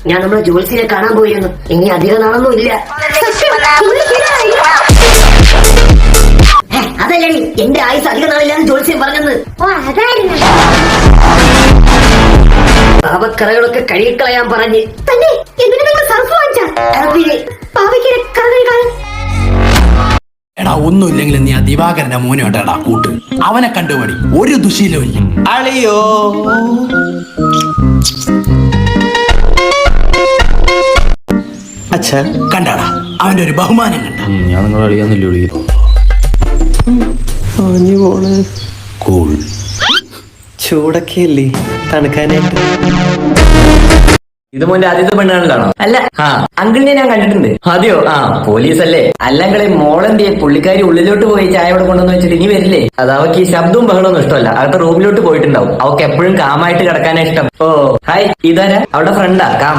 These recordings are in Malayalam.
ഞാൻ നമ്മുടെ ജോത്സ്യനെ കാണാൻ പോയിരുന്നു. ഇനി അധിക നാളൊന്നും ഇല്ല. അതല്ലേ എന്റെ ആയുസ് അധിക നാളില്ലാന്ന് ജോത്സ്യൻ പറഞ്ഞത്. പാവക്കറകളൊക്കെ കഴുകിക്കളയാൻ പറഞ്ഞ് തന്നെ. എടാ ഒന്നുമില്ലെങ്കിലും നീ ആ ദിവാകരന്റെ മോനോട്ടാ കൂട്ട്. അവനെ കണ്ടുപടി, ഒരു ദുശീലവും ഇല്ല. അളിയോ അച്ഛാ കണ്ടാടാ അവന്റെ ഒരു ബഹുമാനം കണ്ട. ഞാൻ നിങ്ങളെ അളിയാന്നില്ല വിളിക്കുന്നു. കൂൾ ചൂടൊക്കെ അല്ലേ തണുക്കാനായിട്ട്. ഇത് മോന്റെ ആദ്യത്തെ പെണ്ണാണല്ലോ? അല്ല, അങ്കിളിനെ ഞാൻ കണ്ടിട്ടുണ്ട്. അതെയോ? പോലീസ് അല്ലേ? അല്ലങ്ങളെ മോളെന്തിയെ? പുള്ളിക്കാരി ഉള്ളിലോട്ട് പോയി ചായ ഇവിടെ കൊണ്ടുവന്ന് വെച്ചിട്ട് ഇനി വരില്ലേ? അത് അവക്ക് ഈ ശബ്ദവും ബഹളമൊന്നും ഇഷ്ടമല്ല. അകത്ത് റൂമിലോട്ട് പോയിട്ടുണ്ടാവും. അവക്ക് എപ്പോഴും കാമായിട്ട് കിടക്കാനാ ഇഷ്ടം. ഓ ഹായ്, ഇതാരാ? അവിടെ ഫ്രണ്ടാ? കാം.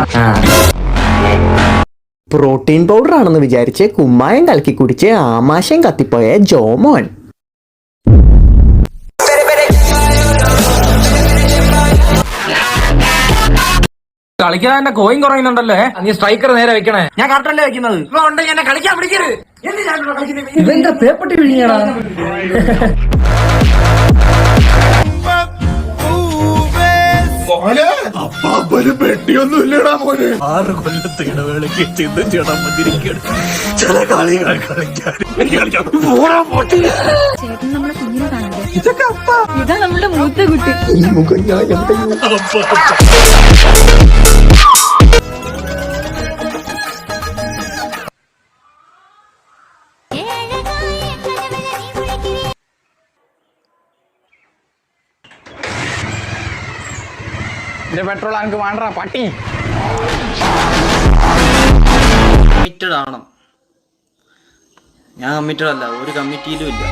പ്രോട്ടീൻ പൗഡർ ആണെന്ന് വിചാരിച്ച് കുമ്മായം കലക്കി കുടിച്ച് ആമാശയം കത്തിപ്പോയ ജോമോൻ. കളിക്കാൻ എന്റെ കോയിൻ കുറയുന്നുണ്ടല്ലോ. നീ സ്ട്രൈക്കർ നേരെ വെക്കണേ. ഞാൻ കറക്റ്റല്ലേ വെക്കുന്നത്. ഉണ്ടെങ്കിൽ എന്നെ കളിക്കാൻ പിടിക്കരുത്. ഇതെന്താ പേപ്പട്ടി വിഴിഞ്ഞാ? പെട്ടിയൊന്നുമില്ലടാ മോനെ. 6 കൊല്ലത്തെ ഇടവേളയ്ക്ക് ചിന്തണം വന്നിരിക്കണം. ചില കളികൾ കളിക്കാൻ ചേട്ടൻ നമ്മുടെ കുഞ്ഞിനെ കാണണ്ടേ? ഇതാ നമ്മുടെ മൂത്ത കുട്ടി. പെട്രോൾ എനിക്ക് വേണ്ട പട്ടി. കമ്മിറ്റഡ് ആണോ? ഞാൻ കമ്മിറ്റഡ് അല്ല, ഒരു കമ്മിറ്റിയിലും ഇല്ല.